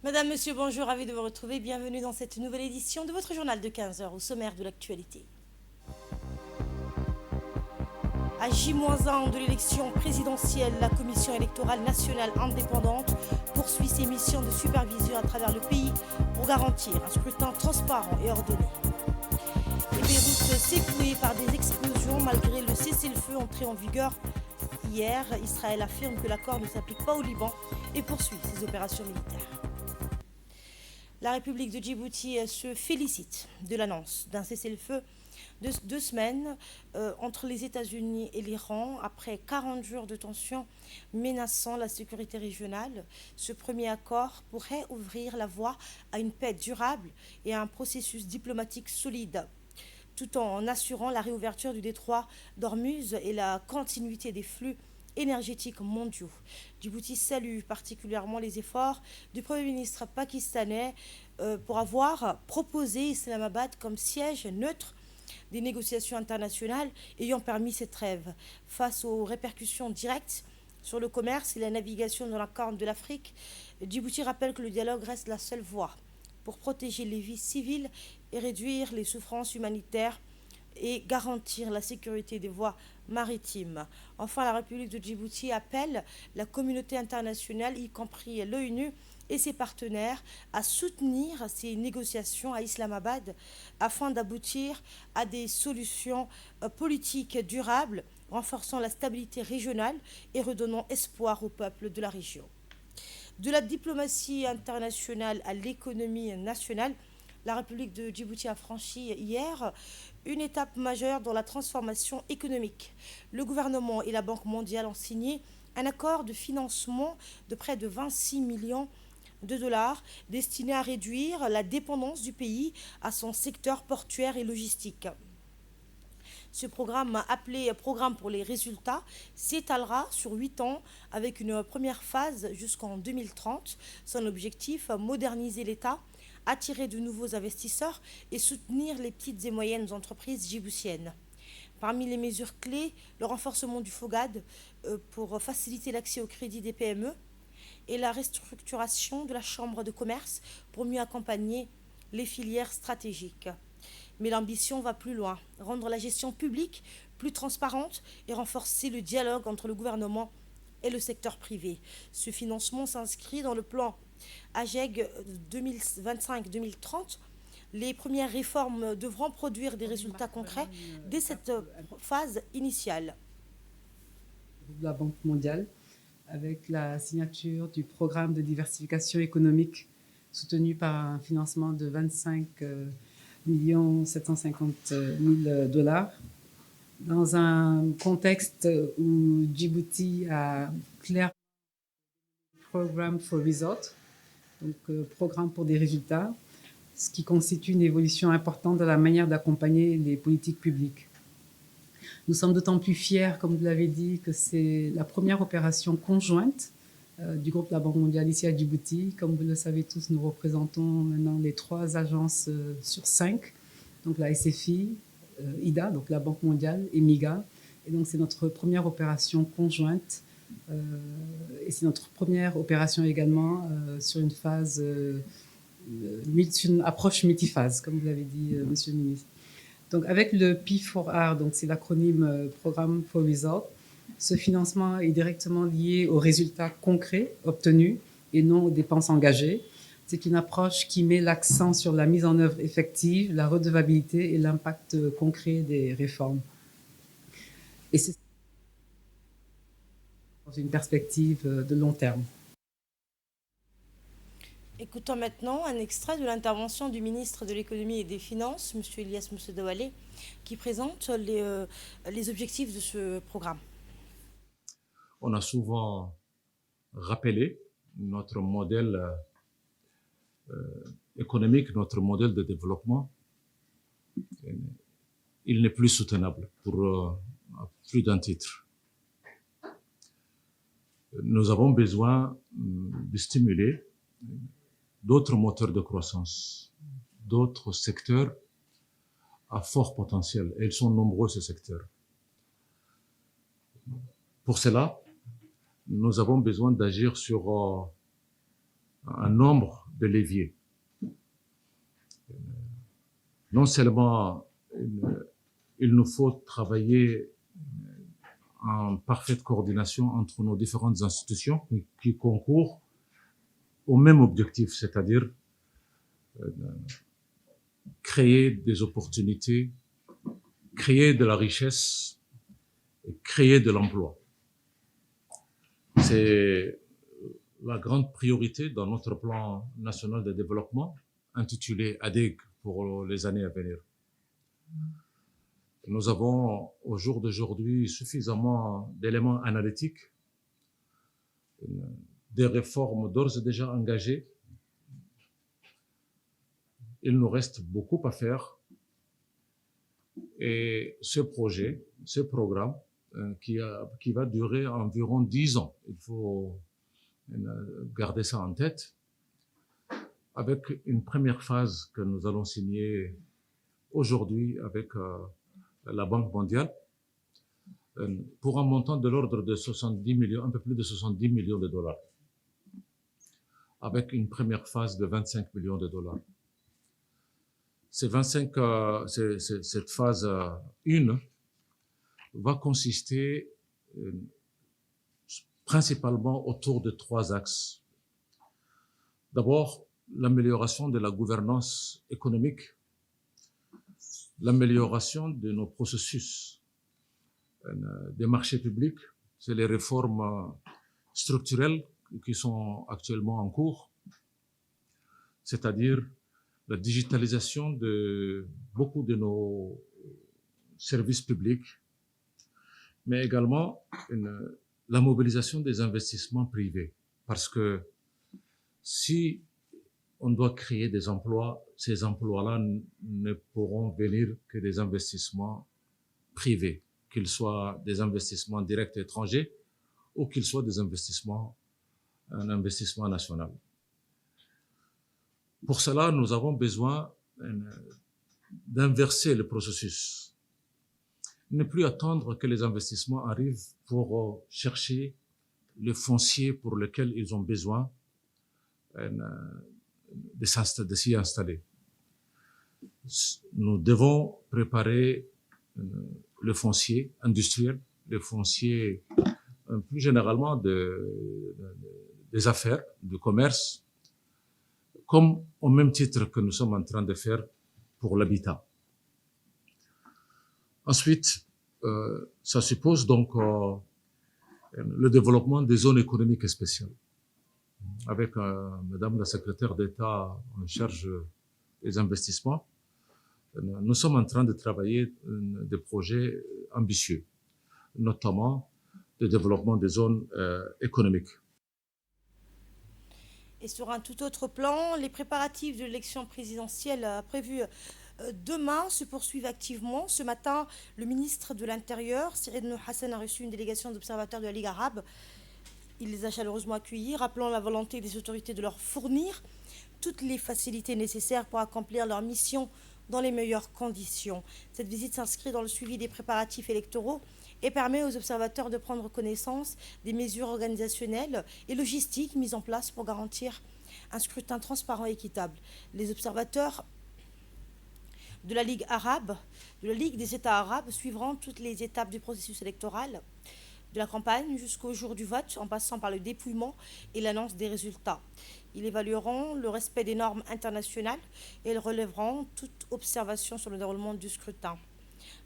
Madame, monsieur, bonjour, ravi de vous retrouver. Bienvenue dans cette nouvelle édition de votre journal de 15 heures au sommaire de l'actualité. À J-1 de l'élection présidentielle, la Commission électorale nationale indépendante poursuit ses missions de supervision à travers le pays pour garantir un scrutin transparent et ordonné. Et Beyrouth secouée par des explosions malgré le cessez-le-feu entré en vigueur hier. Israël affirme que l'accord ne s'applique pas au Liban et poursuit ses opérations militaires. La République de Djibouti se félicite de l'annonce d'un cessez-le-feu de 2 semaines entre les États-Unis et l'Iran après 40 jours de tensions menaçant la sécurité régionale. Ce premier accord pourrait ouvrir la voie à une paix durable et à un processus diplomatique solide, tout en assurant la réouverture du détroit d'Ormuz et la continuité des flux énergétiques mondiaux. Djibouti salue particulièrement les efforts du Premier ministre pakistanais pour avoir proposé Islamabad comme siège neutre des négociations internationales ayant permis cette trêve. Face aux répercussions directes sur le commerce et la navigation dans la Corne de l'Afrique, Djibouti rappelle que le dialogue reste la seule voie pour protéger les vies civiles et réduire les souffrances humanitaires et garantir la sécurité des voies maritimes. Enfin, la République de Djibouti appelle la communauté internationale, y compris l'ONU et ses partenaires, à soutenir ces négociations à Islamabad afin d'aboutir à des solutions politiques durables, renforçant la stabilité régionale et redonnant espoir au peuple de la région. De la diplomatie internationale à l'économie nationale, la République de Djibouti a franchi hier une étape majeure dans la transformation économique. Le gouvernement et la Banque mondiale ont signé un accord de financement de près de 26 millions de dollars destiné à réduire la dépendance du pays à son secteur portuaire et logistique. Ce programme, appelé Programme pour les résultats, s'étalera sur 8 ans avec une première phase jusqu'en 2030. Son objectif, moderniser l'État, attirer de nouveaux investisseurs et soutenir les petites et moyennes entreprises djiboutiennes. Parmi les mesures clés, le renforcement du FOGAD pour faciliter l'accès au crédit des PME et la restructuration de la Chambre de commerce pour mieux accompagner les filières stratégiques. Mais l'ambition va plus loin, rendre la gestion publique plus transparente et renforcer le dialogue entre le gouvernement et le secteur privé. Ce financement s'inscrit dans le plan AGEG 2025-2030. Les premières réformes devront produire des résultats concrets dès cette phase initiale. De la Banque mondiale, avec la signature du programme de diversification économique soutenu par un financement de 25 750 000 dollars, dans un contexte où Djibouti a clairement Programme for Results, donc programme pour des résultats, ce qui constitue une évolution importante dans la manière d'accompagner les politiques publiques. Nous sommes d'autant plus fiers, comme vous l'avez dit, que c'est la première opération conjointe du groupe La Banque mondiale ici à Djibouti. Comme vous le savez tous, nous représentons maintenant les 3 agences sur 5, donc la SFI, IDA, donc la Banque mondiale, et MIGA. Et donc c'est notre première opération conjointe et c'est notre première opération également sur une phase, sur une approche multiphase, comme vous l'avez dit, Monsieur le ministre. Donc, avec le P4R, donc c'est l'acronyme Programme for Results, ce financement est directement lié aux résultats concrets obtenus et non aux dépenses engagées. C'est une approche qui met l'accent sur la mise en œuvre effective, la redevabilité et l'impact concret des réformes. Et c'est dans une perspective de long terme. Écoutons maintenant un extrait de l'intervention du ministre de l'économie et des finances, M. Elias Moussedawale, qui présente les objectifs de ce programme. On a souvent rappelé notre modèle économique, notre modèle de développement. Il n'est plus soutenable pour plus d'un titre. Nous avons besoin de stimuler d'autres moteurs de croissance, d'autres secteurs à fort potentiel. Et ils sont nombreux, ces secteurs. Pour cela, nous avons besoin d'agir sur un nombre de leviers. Non seulement il nous faut travailler en parfaite coordination entre nos différentes institutions qui concourent au même objectif, c'est-à-dire créer des opportunités, créer de la richesse, et créer de l'emploi. C'est la grande priorité dans notre plan national de développement, intitulé ADEG pour les années à venir. Nous avons au jour d'aujourd'hui suffisamment d'éléments analytiques, des réformes d'ores et déjà engagées. Il nous reste beaucoup à faire et ce projet, ce programme qui va durer environ 10 ans, il faut garder ça en tête, avec une première phase que nous allons signer aujourd'hui avec la Banque mondiale pour un montant de l'ordre de 70 millions, un peu plus de 70 millions de dollars, avec une première phase de 25 millions de dollars. Cette phase 1 va consister principalement autour de 3 axes. D'abord, l'amélioration de la gouvernance économique, l'amélioration de nos processus des marchés publics, c'est les réformes structurelles qui sont actuellement en cours, c'est-à-dire la digitalisation de beaucoup de nos services publics, mais également la mobilisation des investissements privés. Parce que si on doit créer des emplois, ces emplois-là ne pourront venir que des investissements privés, qu'ils soient des investissements directs étrangers ou qu'ils soient des investissements, un investissement national. Pour cela, nous avons besoin d'inverser le processus. Ne plus attendre que les investissements arrivent pour chercher le foncier pour lequel ils ont besoin de s'y installer. Nous devons préparer le foncier industriel, le foncier plus généralement des affaires, du commerce, comme au même titre que nous sommes en train de faire pour l'habitat. Ensuite, ça suppose donc le développement des zones économiques spéciales. Avec Madame la secrétaire d'État en charge des investissements, nous sommes en train de travailler des projets ambitieux, notamment le développement des zones économiques. Et sur un tout autre plan, les préparatifs de l'élection présidentielle prévue demain se poursuivent activement. Ce matin, le ministre de l'Intérieur, Seyed Ibn Hassan, a reçu une délégation d'observateurs de la Ligue arabe. Il les a chaleureusement accueillis, rappelant la volonté des autorités de leur fournir toutes les facilités nécessaires pour accomplir leur mission dans les meilleures conditions. Cette visite s'inscrit dans le suivi des préparatifs électoraux et permet aux observateurs de prendre connaissance des mesures organisationnelles et logistiques mises en place pour garantir un scrutin transparent et équitable. Les observateurs de la Ligue arabe, de la Ligue des États arabes, suivront toutes les étapes du processus électoral, de la campagne jusqu'au jour du vote, en passant par le dépouillement et l'annonce des résultats. Ils évalueront le respect des normes internationales et ils relèveront toute observation sur le déroulement du scrutin.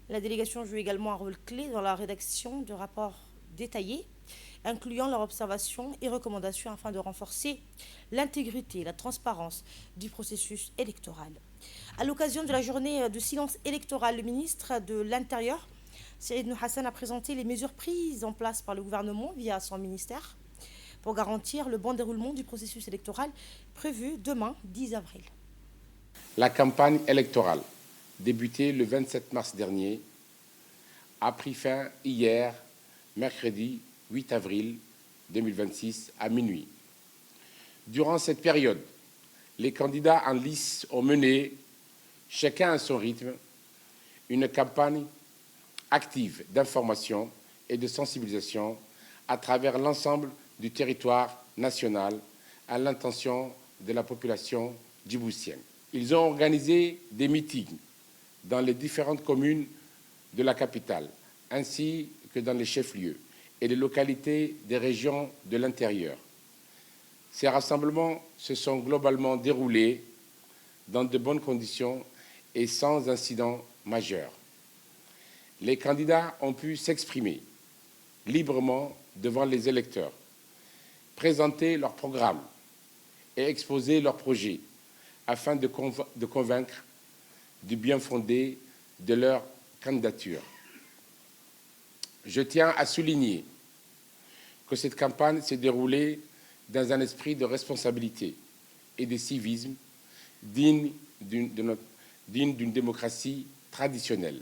La délégation joue également un rôle clé dans la rédaction de rapports détaillés, incluant leurs observations et recommandations afin de renforcer l'intégrité et la transparence du processus électoral. À l'occasion de la journée de silence électoral, le ministre de l'Intérieur, Seyed Ibn Hassan, a présenté les mesures prises en place par le gouvernement via son ministère pour garantir le bon déroulement du processus électoral prévu demain, 10 avril. La campagne électorale, débutée le 27 mars dernier, a pris fin hier, mercredi 8 avril 2026, à minuit. Durant cette période, les candidats en lice ont mené, chacun à son rythme, une campagne active d'information et de sensibilisation à travers l'ensemble du territoire national à l'intention de la population djiboutienne. Ils ont organisé des meetings dans les différentes communes de la capitale, ainsi que dans les chefs-lieux et les localités des régions de l'intérieur. Ces rassemblements se sont globalement déroulés dans de bonnes conditions et sans incident majeur. Les candidats ont pu s'exprimer librement devant les électeurs, présenter leur programme et exposer leurs projets afin de convaincre du bien fondé de leur candidature. Je tiens à souligner que cette campagne s'est déroulée dans un esprit de responsabilité et de civisme digne d'une démocratie traditionnelle.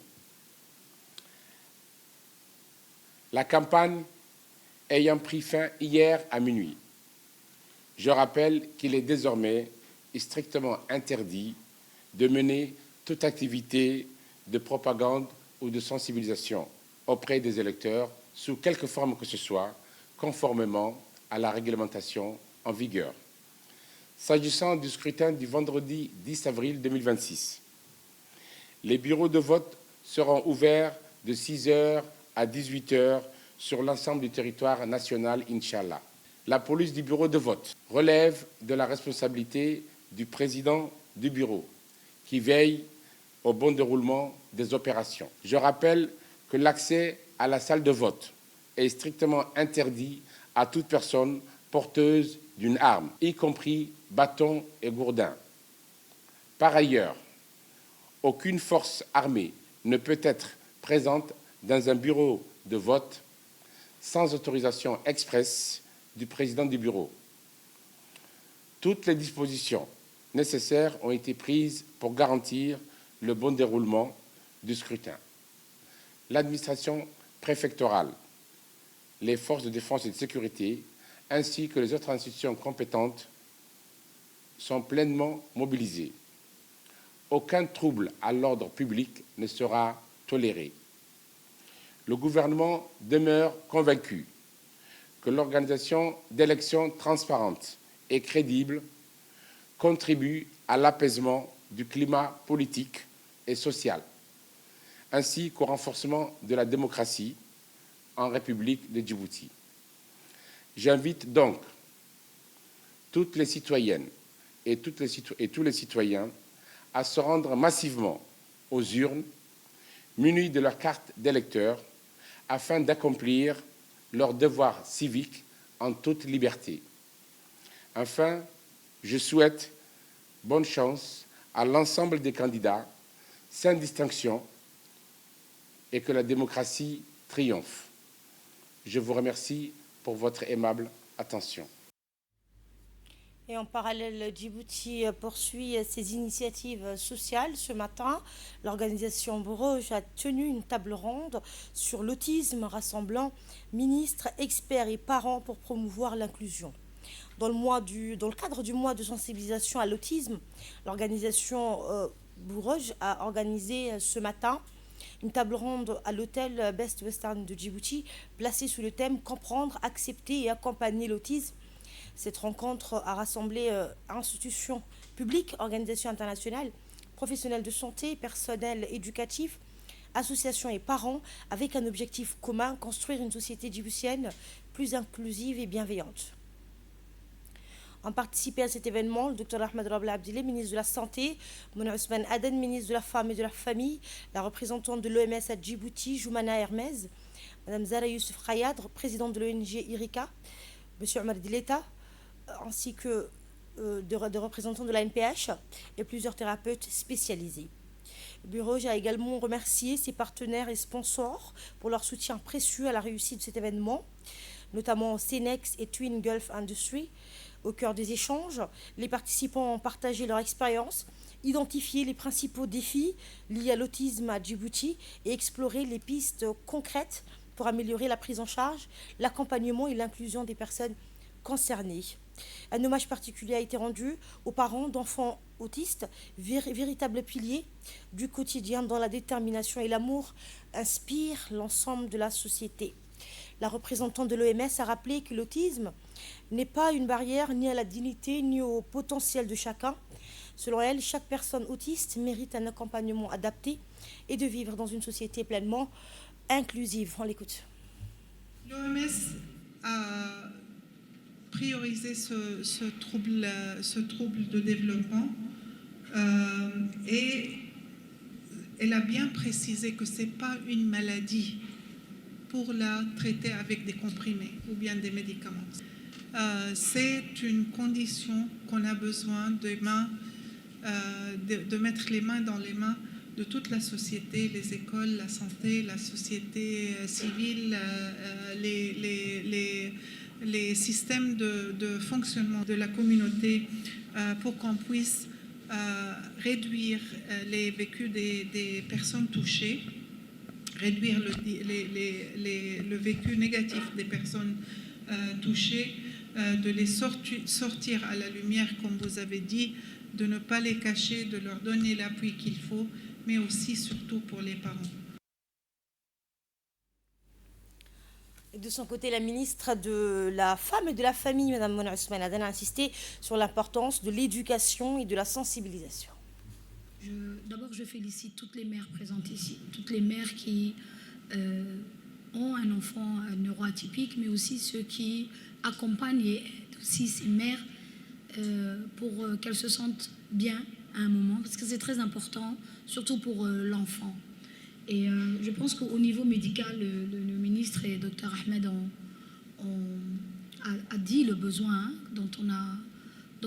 La campagne ayant pris fin hier à minuit, je rappelle qu'il est désormais strictement interdit de mener toute activité de propagande ou de sensibilisation auprès des électeurs sous quelque forme que ce soit, conformément à la réglementation en vigueur. S'agissant du scrutin du vendredi 10 avril 2026, les bureaux de vote seront ouverts de 6h à 18h sur l'ensemble du territoire national, Inch'Allah. La police du bureau de vote relève de la responsabilité du président du bureau, qui veille au bon déroulement des opérations. Je rappelle que l'accès à la salle de vote est strictement interdit à toute personne porteuse d'une arme, y compris bâton et gourdin. Par ailleurs, aucune force armée ne peut être présente dans un bureau de vote sans autorisation expresse du président du bureau. Toutes les dispositions nécessaires ont été prises pour garantir le bon déroulement du scrutin. L'administration préfectorale, les forces de défense et de sécurité, ainsi que les autres institutions compétentes sont pleinement mobilisées. Aucun trouble à l'ordre public ne sera toléré. Le gouvernement demeure convaincu que l'organisation d'élections transparentes et crédibles contribue à l'apaisement du climat politique et social, ainsi qu'au renforcement de la démocratie en République de Djibouti. J'invite donc toutes les citoyennes et tous les citoyens à se rendre massivement aux urnes, munis de leur carte d'électeur, afin d'accomplir leur devoir civique en toute liberté. Enfin, je souhaite bonne chance à l'ensemble des candidats, sans distinction, et que la démocratie triomphe. Je vous remercie pour votre aimable attention. Et en parallèle, Djibouti poursuit ses initiatives sociales. Ce matin, l'organisation Bouroj a tenu une table ronde sur l'autisme rassemblant ministres, experts et parents pour promouvoir l'inclusion. Dans le cadre du mois de sensibilisation à l'autisme, l'organisation Bouroj a organisé ce matin une table ronde à l'hôtel Best Western de Djibouti, placée sous le thème « Comprendre, accepter et accompagner l'autisme ». Cette rencontre a rassemblé institutions publiques, organisations internationales, professionnels de santé, personnel éducatif, associations et parents, avec un objectif commun, construire une société djiboutienne plus inclusive et bienveillante. Ont participé à cet événement le Dr Ahmed Rabla Abdile, ministre de la Santé, Mouna Ousmane Aden, ministre de la Femme et de la Famille, la représentante de l'OMS à Djibouti, Joumana Hermez, Mme Zara Youssef Khayad, présidente de l'ONG IRICA, M. Omar Dileta, ainsi que de représentants de la NPH et plusieurs thérapeutes spécialisés. Le bureau a également remercié ses partenaires et sponsors pour leur soutien précieux à la réussite de cet événement, notamment Cenex et Twin Gulf Industries. Au cœur des échanges, les participants ont partagé leur expérience, identifié les principaux défis liés à l'autisme à Djibouti et exploré les pistes concrètes pour améliorer la prise en charge, l'accompagnement et l'inclusion des personnes concernées. Un hommage particulier a été rendu aux parents d'enfants autistes, véritables piliers du quotidien dont la détermination et l'amour inspirent l'ensemble de la société. La représentante de l'OMS a rappelé que l'autisme n'est pas une barrière ni à la dignité ni au potentiel de chacun. Selon elle, chaque personne autiste mérite un accompagnement adapté et de vivre dans une société pleinement inclusive. On l'écoute. L'OMS a priorisé ce trouble de développement et elle a bien précisé que ce n'est pas une maladie pour la traiter avec des comprimés ou bien des médicaments. C'est une condition qu'on a besoin de mettre les mains dans les mains de toute la société, les écoles, la santé, la société civile, les systèmes de fonctionnement de la communauté pour qu'on puisse réduire les vécus des personnes touchées, réduire le vécu négatif des personnes touchées, de les sortir à la lumière, comme vous avez dit, de ne pas les cacher, de leur donner l'appui qu'il faut, mais aussi surtout pour les parents. De son côté, la ministre de la Femme et de la Famille, Mme Mona Ousmane Adan, a insisté sur l'importance de l'éducation et de la sensibilisation. D'abord, je félicite toutes les mères présentes ici, toutes les mères qui ont un enfant neuroatypique, mais aussi ceux qui accompagnent et aident aussi ces mères pour qu'elles se sentent bien à un moment, parce que c'est très important, surtout pour l'enfant. Et je pense qu'au niveau médical, le ministre et Dr Ahmed a dit le besoin dont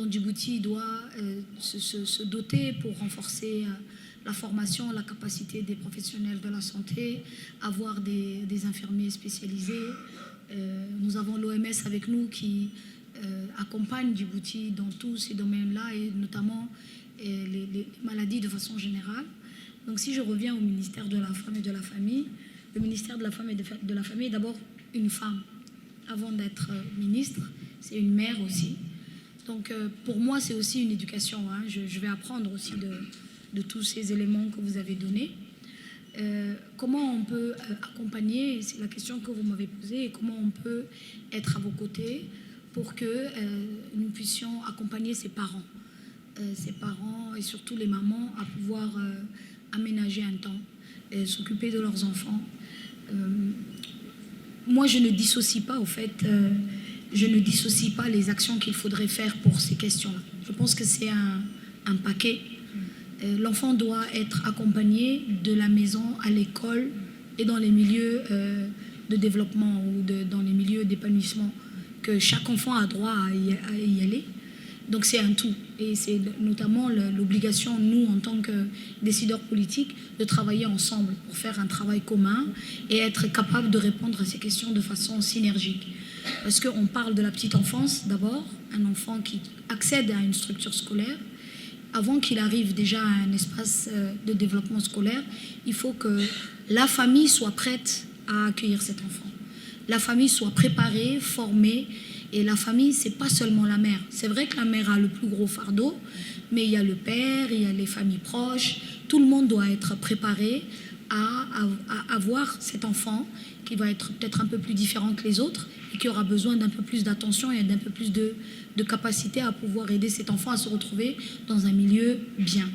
Djibouti doit se doter pour renforcer la formation, la capacité des professionnels de la santé, avoir des infirmiers spécialisés. Nous avons l'OMS avec nous qui accompagne Djibouti dans tous ces domaines-là, et notamment les maladies de façon générale. Donc si je reviens au ministère de la Femme et de la Famille, le ministère de la Femme et de la Famille est d'abord une femme. Avant d'être ministre, c'est une mère aussi. Donc pour moi, c'est aussi une éducation. Je vais apprendre aussi de tous ces éléments que vous avez donnés. Comment on peut accompagner, c'est la question que vous m'avez posée, et comment on peut être à vos côtés pour que nous puissions accompagner ces parents et surtout les mamans à pouvoir aménager un temps, s'occuper de leurs enfants. Moi, je ne dissocie pas, au fait, je ne dissocie pas les actions qu'il faudrait faire pour ces questions-là. Je pense que c'est un paquet. L'enfant doit être accompagné de la maison à l'école et dans les milieux de développement ou dans les milieux d'épanouissement, que chaque enfant a droit à y aller. Donc c'est un tout, et c'est notamment l'obligation, nous, en tant que décideurs politiques, de travailler ensemble pour faire un travail commun et être capable de répondre à ces questions de façon synergique. Parce qu'on parle de la petite enfance d'abord, un enfant qui accède à une structure scolaire. Avant qu'il arrive déjà à un espace de développement scolaire, il faut que la famille soit prête à accueillir cet enfant. La famille soit préparée, formée. Et la famille, c'est pas seulement la mère. C'est vrai que la mère a le plus gros fardeau, mais il y a le père, il y a les familles proches. Tout le monde doit être préparé à avoir cet enfant qui va être peut-être un peu plus différent que les autres et qui aura besoin d'un peu plus d'attention et d'un peu plus de capacité à pouvoir aider cet enfant à se retrouver dans un milieu bien.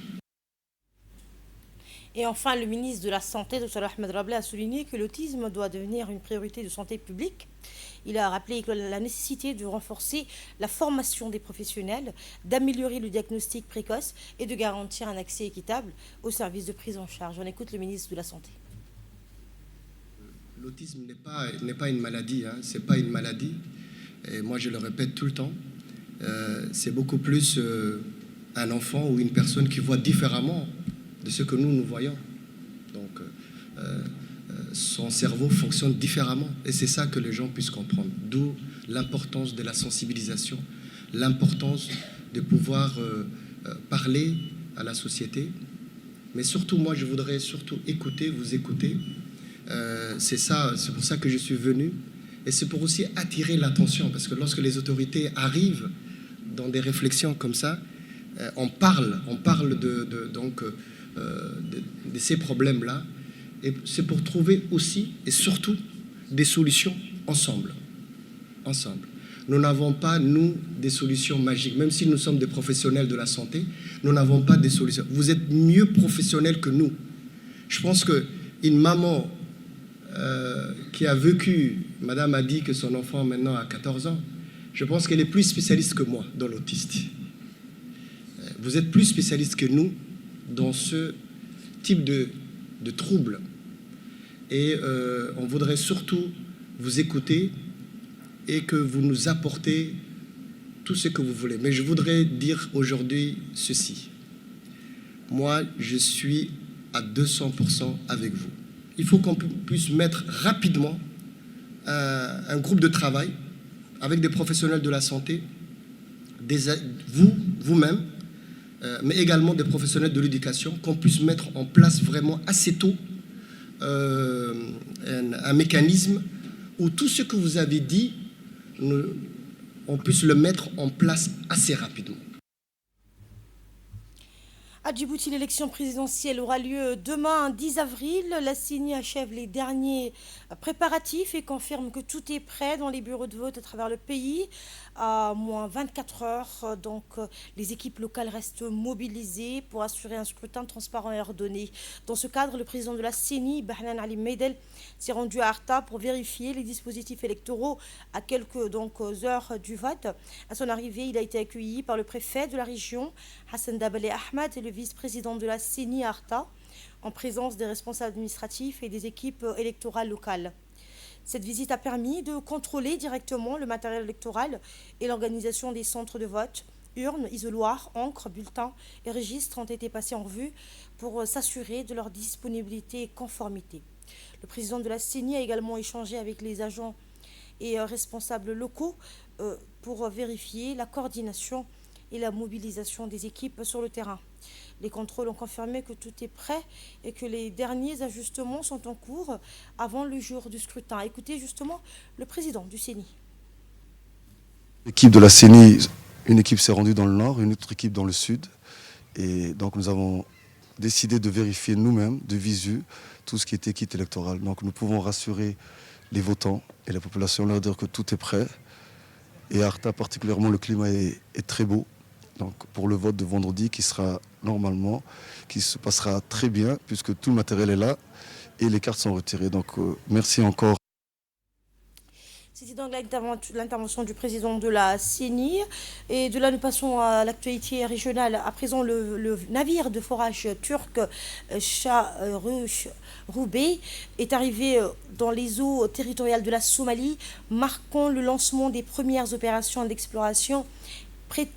Et enfin, le ministre de la Santé, Dr Ahmed Rabelais, a souligné que l'autisme doit devenir une priorité de santé publique. Il a rappelé la nécessité de renforcer la formation des professionnels, d'améliorer le diagnostic précoce et de garantir un accès équitable aux services de prise en charge. On écoute le ministre de la Santé. L'autisme n'est pas une maladie, c'est pas une maladie. Et moi, je le répète tout le temps. C'est beaucoup plus un enfant ou une personne qui voit différemment de ce que nous voyons. Donc, son cerveau fonctionne différemment. Et c'est ça que les gens puissent comprendre. D'où l'importance de la sensibilisation, l'importance de pouvoir parler à la société. Mais surtout, moi, je voudrais surtout vous écouter. C'est pour ça que je suis venu. Et c'est pour aussi attirer l'attention. Parce que lorsque les autorités arrivent dans des réflexions comme ça, on parle de ces problèmes-là. Et c'est pour trouver aussi et surtout des solutions ensemble. Nous n'avons pas, nous, des solutions magiques. Même si nous sommes des professionnels de la santé, nous n'avons pas des solutions. Vous êtes mieux professionnels que nous. Je pense qu'une maman qui a vécu, madame a dit que son enfant maintenant a 14 ans, je pense qu'elle est plus spécialiste que moi dans l'autiste. Vous êtes plus spécialiste que nous dans ce type de troubles. Et on voudrait surtout vous écouter et que vous nous apportez tout ce que vous voulez. Mais je voudrais dire aujourd'hui ceci. Moi, je suis à 200% avec vous. Il faut qu'on puisse mettre rapidement un groupe de travail avec des professionnels de la santé, vous-même, mais également des professionnels de l'éducation, qu'on puisse mettre en place vraiment assez tôt un mécanisme où tout ce que vous avez dit, on puisse le mettre en place assez rapidement. À Djibouti, l'élection présidentielle aura lieu demain, 10 avril. La CENI achève les derniers préparatifs et confirme que tout est prêt dans les bureaux de vote à travers le pays. À moins 24 heures, donc les équipes locales restent mobilisées pour assurer un scrutin transparent et ordonné. Dans ce cadre, le président de la CENI, Bahnan Ali Meidel, s'est rendu à Arta pour vérifier les dispositifs électoraux à quelques heures du vote. À son arrivée, il a été accueilli par le préfet de la région, Hassan Dabale Ahmad, et le vice-président de la CENI à Arta, en présence des responsables administratifs et des équipes électorales locales. Cette visite a permis de contrôler directement le matériel électoral et l'organisation des centres de vote. Urnes, isoloirs, encre, bulletins et registres ont été passés en revue pour s'assurer de leur disponibilité et conformité. Le président de la CENI a également échangé avec les agents et responsables locaux pour vérifier la coordination et la mobilisation des équipes sur le terrain. Les contrôles ont confirmé que tout est prêt et que les derniers ajustements sont en cours avant le jour du scrutin. Écoutez justement le président du CENI. L'équipe de la CENI, une équipe s'est rendue dans le nord, une autre équipe dans le sud. Et donc nous avons décidé de vérifier nous-mêmes, de visu, tout ce qui était kit électoral. Donc nous pouvons rassurer les votants et la population, leur dire que tout est prêt. Et à Arta particulièrement, le climat est très beau. Donc pour le vote de vendredi qui sera normalement, qui se passera très bien puisque tout le matériel est là et les cartes sont retirées. Donc merci encore. C'était donc l'intervention du président de la CENI. Et de là, nous passons à l'actualité régionale. À présent, le navire de forage turc Shah-Roubey est arrivé dans les eaux territoriales de la Somalie, marquant le lancement des premières opérations d'exploration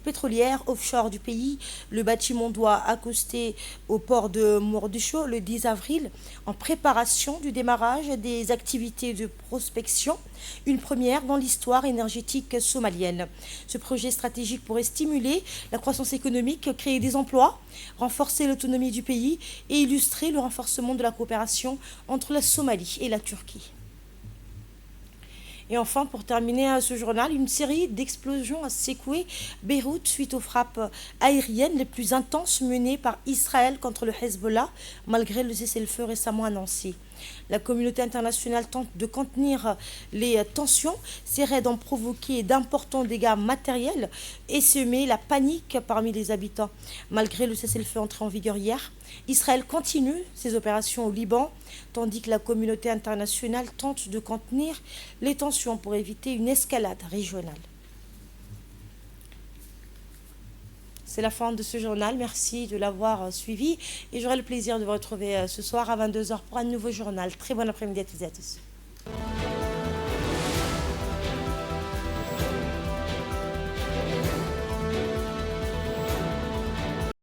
pétrolière offshore du pays. Le bâtiment doit accoster au port de Mogadiscio le 10 avril en préparation du démarrage des activités de prospection, une première dans l'histoire énergétique somalienne. Ce projet stratégique pourrait stimuler la croissance économique, créer des emplois, renforcer l'autonomie du pays et illustrer le renforcement de la coopération entre la Somalie et la Turquie. Et enfin, pour terminer ce journal, une série d'explosions a secoué Beyrouth suite aux frappes aériennes les plus intenses menées par Israël contre le Hezbollah, malgré le cessez-le-feu récemment annoncé. La communauté internationale tente de contenir les tensions. Ces raids ont provoqué d'importants dégâts matériels et semé la panique parmi les habitants. Malgré le cessez-le-feu entré en vigueur hier, Israël continue ses opérations au Liban, tandis que la communauté internationale tente de contenir les tensions pour éviter une escalade régionale. C'est la fin de ce journal. Merci de l'avoir suivi. Et j'aurai le plaisir de vous retrouver ce soir à 22h pour un nouveau journal. Très bon après-midi à toutes et à tous.